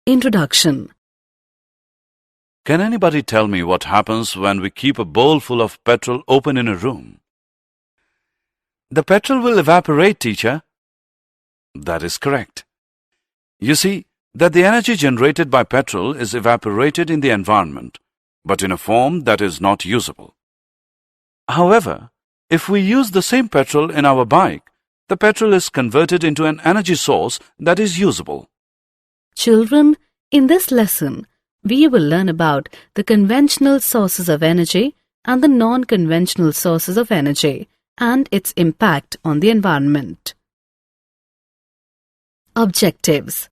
Introduction. Can anybody tell me what happens when we keep a bowl full of petrol open in a room? The petrol will evaporate, teacher. That is correct. You see that the energy generated by petrol is evaporated in the environment, but in a form that is not usable. However, if we use the same petrol in our bike, the petrol is converted into an energy source that is usable. Children, in this lesson, we will learn about the conventional sources of energy and the non-conventional sources of energy and its impact on the environment. Objectives.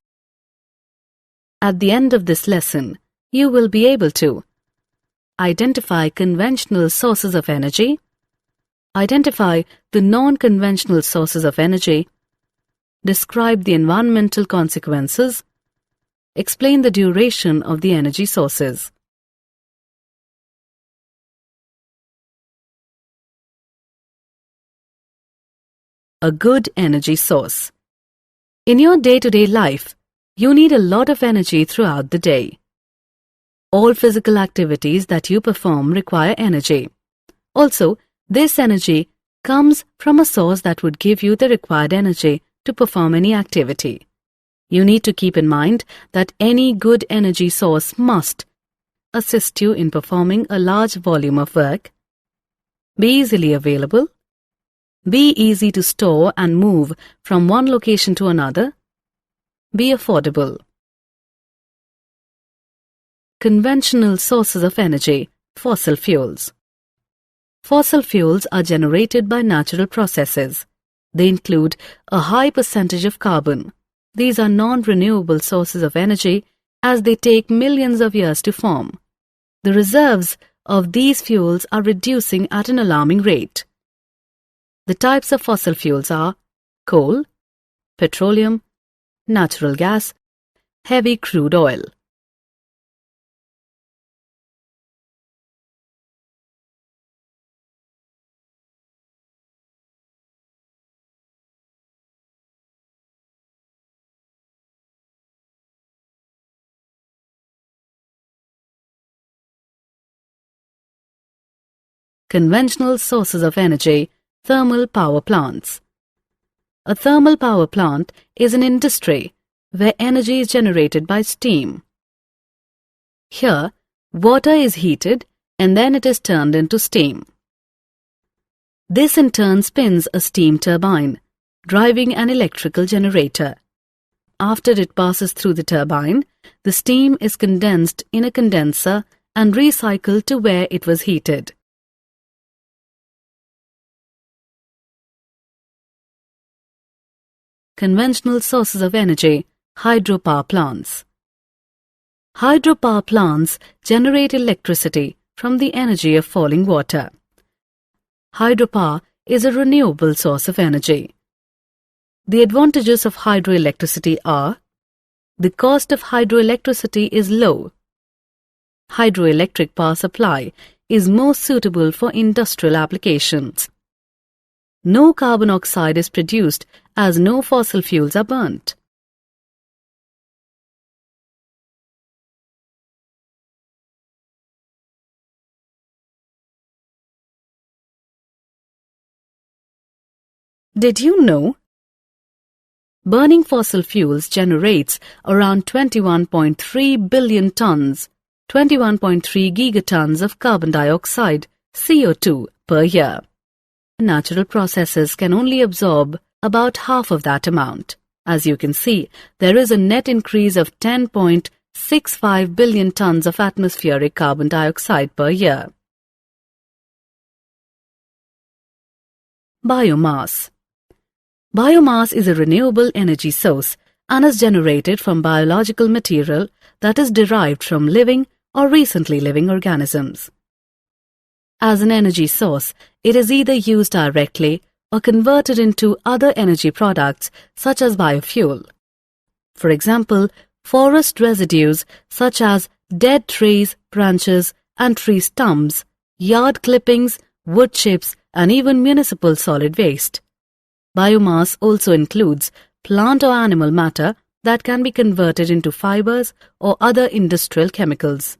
At the end of this lesson, you will be able to identify conventional sources of energy, identify the non-conventional sources of energy, describe the environmental consequences, explain the duration of the energy sources. A good energy source. In your day-to-day life, you need a lot of energy throughout the day. All physical activities that you perform require energy. Also, this energy comes from a source that would give you the required energy to perform any activity. You need to keep in mind that any good energy source must assist you in performing a large volume of work, be easily available, be easy to store and move from one location to another, be affordable. Conventional sources of energy, fossil fuels. Fossil fuels are generated by natural processes. They include a high percentage of carbon. These are non-renewable sources of energy as they take millions of years to form. The reserves of these fuels are reducing at an alarming rate. The types of fossil fuels are coal, petroleum, natural gas, heavy crude oil. Conventional sources of energy, thermal power plants. A thermal power plant is an industry where energy is generated by steam. Here, water is heated and then it is turned into steam. This in turn spins a steam turbine, driving an electrical generator. After it passes through the turbine, the steam is condensed in a condenser and recycled to where it was heated. Conventional sources of energy, hydropower plants. Hydropower plants generate electricity from the energy of falling water. Hydropower is a renewable source of energy. The advantages of hydroelectricity are: the cost of hydroelectricity is low. Hydroelectric power supply is more suitable for industrial applications. No carbon dioxide is produced as no fossil fuels are burnt. Did you know? Burning fossil fuels generates around 21.3 billion tons, 21.3 gigatons of carbon dioxide, CO2, per year. Natural processes can only absorb about half of that amount. As you can see, there is a net increase of 10.65 billion tons of atmospheric carbon dioxide per year. Biomass. Biomass is a renewable energy source and is generated from biological material that is derived from living or recently living organisms. As an energy source, it is either used directly or converted into other energy products such as biofuel. For example, forest residues such as dead trees, branches and tree stumps, yard clippings, wood chips and even municipal solid waste. Biomass also includes plant or animal matter that can be converted into fibers or other industrial chemicals.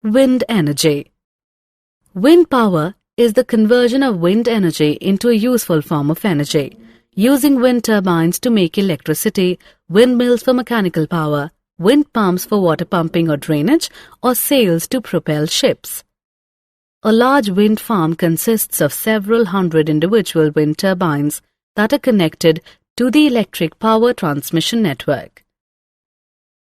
Wind energy. Wind power is the conversion of wind energy into a useful form of energy, using wind turbines to make electricity, windmills for mechanical power, wind pumps for water pumping or drainage, or sails to propel ships. A large wind farm consists of several hundred individual wind turbines that are connected to the electric power transmission network.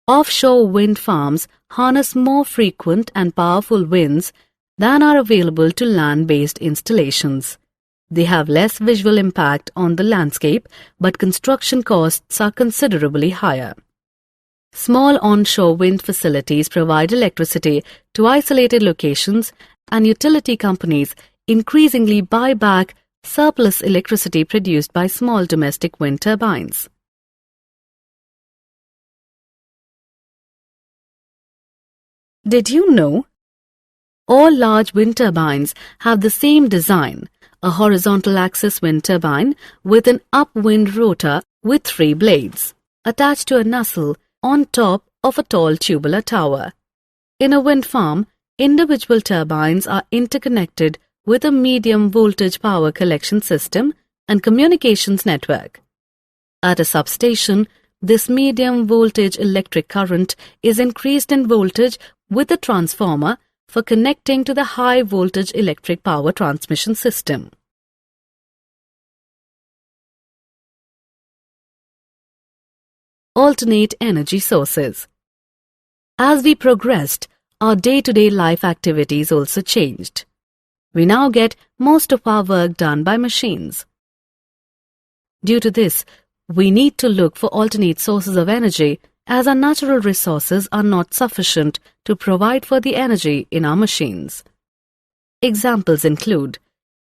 Offshore wind farms harness more frequent and powerful winds than are available to land-based installations. They have less visual impact on the landscape, but construction costs are considerably higher. Small onshore wind facilities provide electricity to isolated locations, and utility companies increasingly buy back surplus electricity produced by small domestic wind turbines. Did you know? All large wind turbines have the same design, a horizontal axis wind turbine with an upwind rotor with 3 blades, attached to a nacelle on top of a tall tubular tower. In a wind farm, individual turbines are interconnected with a medium voltage power collection system and communications network. At a substation, this medium voltage electric current is increased in voltage with a transformer for connecting to the high voltage electric power transmission system. Alternate energy sources. As we progressed, our day-to-day life activities also changed. We now get most of our work done by machines. Due to this, we need to look for alternate sources of energy, as our natural resources are not sufficient to provide for the energy in our machines. Examples include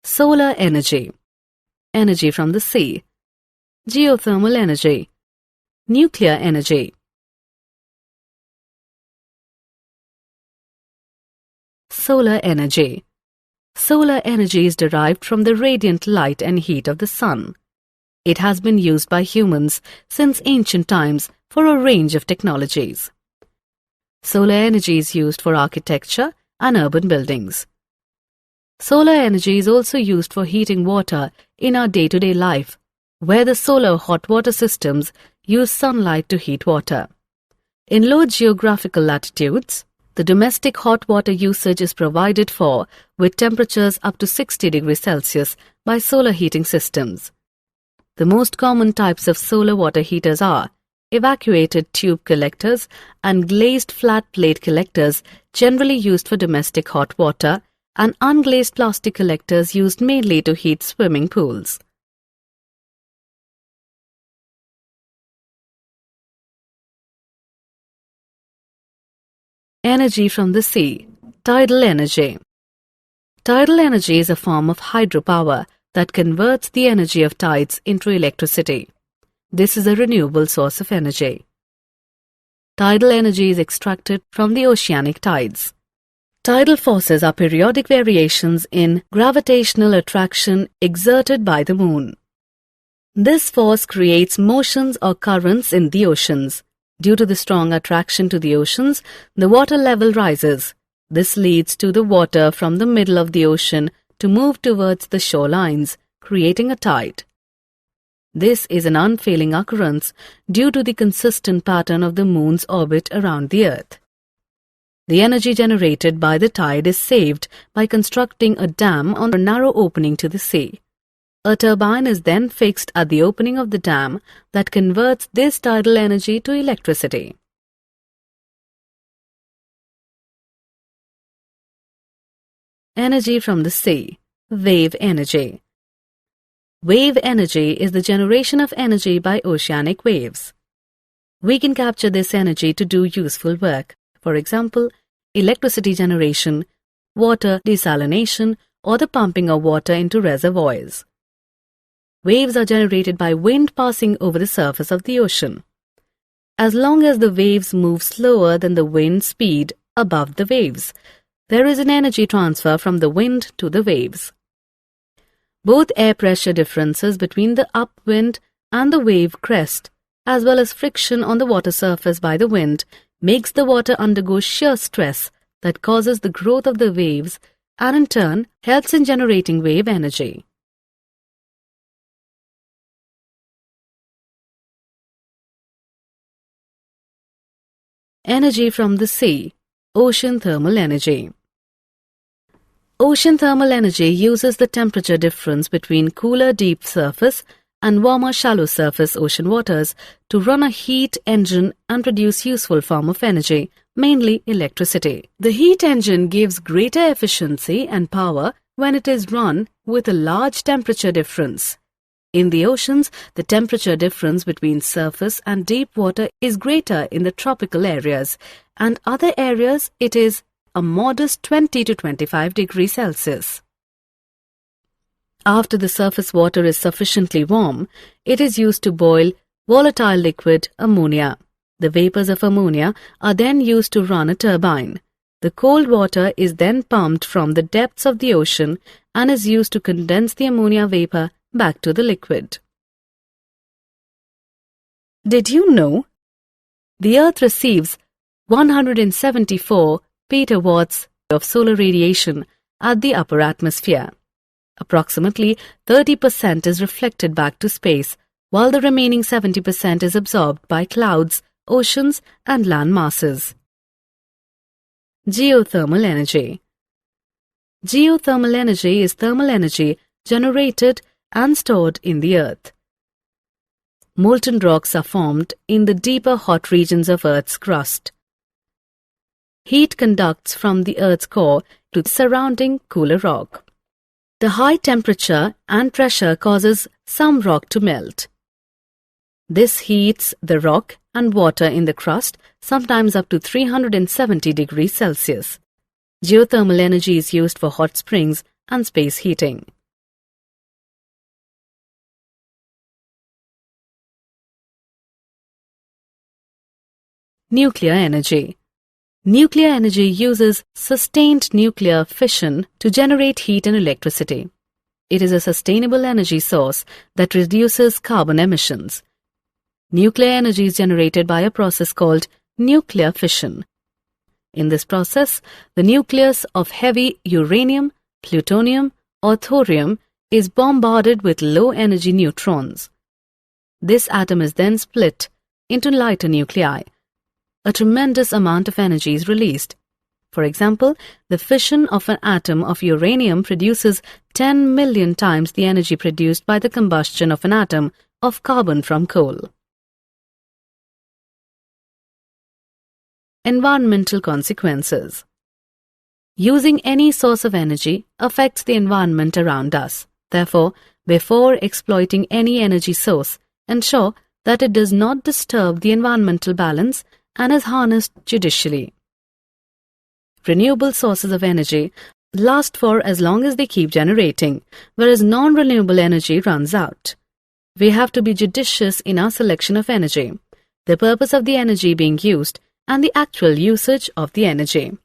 solar energy, energy from the sea, geothermal energy, nuclear energy. Solar energy. Solar energy is derived from the radiant light and heat of the sun. It has been used by humans since ancient times for a range of technologies. Solar energy is used for architecture and urban buildings. Solar energy is also used for heating water in our day-to-day life, where the solar hot water systems use sunlight to heat water. In low geographical latitudes, the domestic hot water usage is provided for with temperatures up to 60 degrees Celsius by solar heating systems. The most common types of solar water heaters are evacuated tube collectors and glazed flat plate collectors, generally used for domestic hot water, and unglazed plastic collectors used mainly to heat swimming pools. Energy from the sea. Tidal energy. Tidal energy is a form of hydropower that converts the energy of tides into electricity. This is a renewable source of energy. Tidal energy is extracted from the oceanic tides. Tidal forces are periodic variations in gravitational attraction exerted by the moon. This force creates motions or currents in the oceans. Due to the strong attraction to the oceans, the water level rises. This leads to the water from the middle of the ocean to move towards the shorelines, creating a tide. This is an unfailing occurrence due to the consistent pattern of the moon's orbit around the Earth. The energy generated by the tide is saved by constructing a dam on a narrow opening to the sea. A turbine is then fixed at the opening of the dam that converts this tidal energy to electricity. Energy from the sea. Wave energy. Wave energy is the generation of energy by oceanic waves. We can capture this energy to do useful work, for example, electricity generation, water desalination, or the pumping of water into reservoirs. Waves are generated by wind passing over the surface of the ocean. As long as the waves move slower than the wind speed above the waves, there is an energy transfer from the wind to the waves. Both air pressure differences between the upwind and the wave crest, as well as friction on the water surface by the wind, makes the water undergo shear stress that causes the growth of the waves and in turn helps in generating wave energy. Energy from the sea, ocean thermal energy. Ocean thermal energy uses the temperature difference between cooler deep surface and warmer shallow surface ocean waters to run a heat engine and produce useful form of energy, mainly electricity. The heat engine gives greater efficiency and power when it is run with a large temperature difference. In the oceans, the temperature difference between surface and deep water is greater in the tropical areas, and other areas it is a modest 20 to 25 degrees Celsius. After the surface water is sufficiently warm, it is used to boil volatile liquid ammonia. The vapors of ammonia are then used to run a turbine. The cold water is then pumped from the depths of the ocean and is used to condense the ammonia vapor back to the liquid. Did you know? The Earth receives 174 petawatts of solar radiation at the upper atmosphere. Approximately 30% is reflected back to space, while the remaining 70% is absorbed by clouds, oceans, and land masses. Geothermal energy. Geothermal energy is thermal energy generated and stored in the earth. Molten rocks are formed in the deeper hot regions of Earth's crust. Heat conducts from the Earth's core to the surrounding cooler rock. The high temperature and pressure causes some rock to melt. This heats the rock and water in the crust, sometimes up to 370 degrees Celsius. Geothermal energy is used for hot springs and space heating. Nuclear energy. Nuclear energy uses sustained nuclear fission to generate heat and electricity. It is a sustainable energy source that reduces carbon emissions. Nuclear energy is generated by a process called nuclear fission. In this process, the nucleus of heavy uranium, plutonium, or thorium is bombarded with low-energy neutrons. This atom is then split into lighter nuclei. A tremendous amount of energy is released. For example, the fission of an atom of uranium produces 10 million times the energy produced by the combustion of an atom of carbon from coal. Environmental consequences. Using any source of energy affects the environment around us. Therefore, before exploiting any energy source, ensure that it does not disturb the environmental balance and is harnessed judicially. Renewable sources of energy last for as long as they keep generating, whereas non-renewable energy runs out. We have to be judicious in our selection of energy, the purpose of the energy being used, and the actual usage of the energy.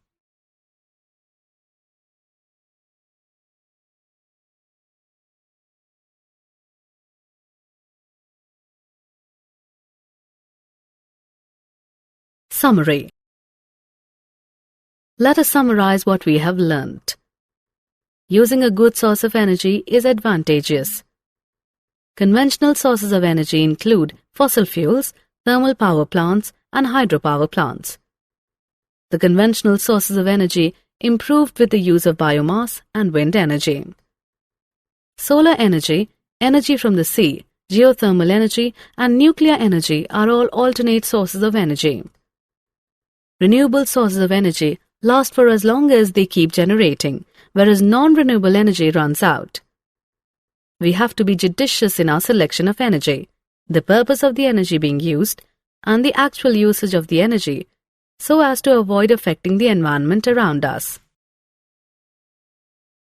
Summary. Let us summarize what we have learnt. Using a good source of energy is advantageous. Conventional sources of energy include fossil fuels, thermal power plants, and hydropower plants. The conventional sources of energy improved with the use of biomass and wind energy. Solar energy, energy from the sea, geothermal energy, and nuclear energy are all alternate sources of energy. Renewable sources of energy last for as long as they keep generating, whereas non-renewable energy runs out. We have to be judicious in our selection of energy, the purpose of the energy being used, and the actual usage of the energy, so as to avoid affecting the environment around us.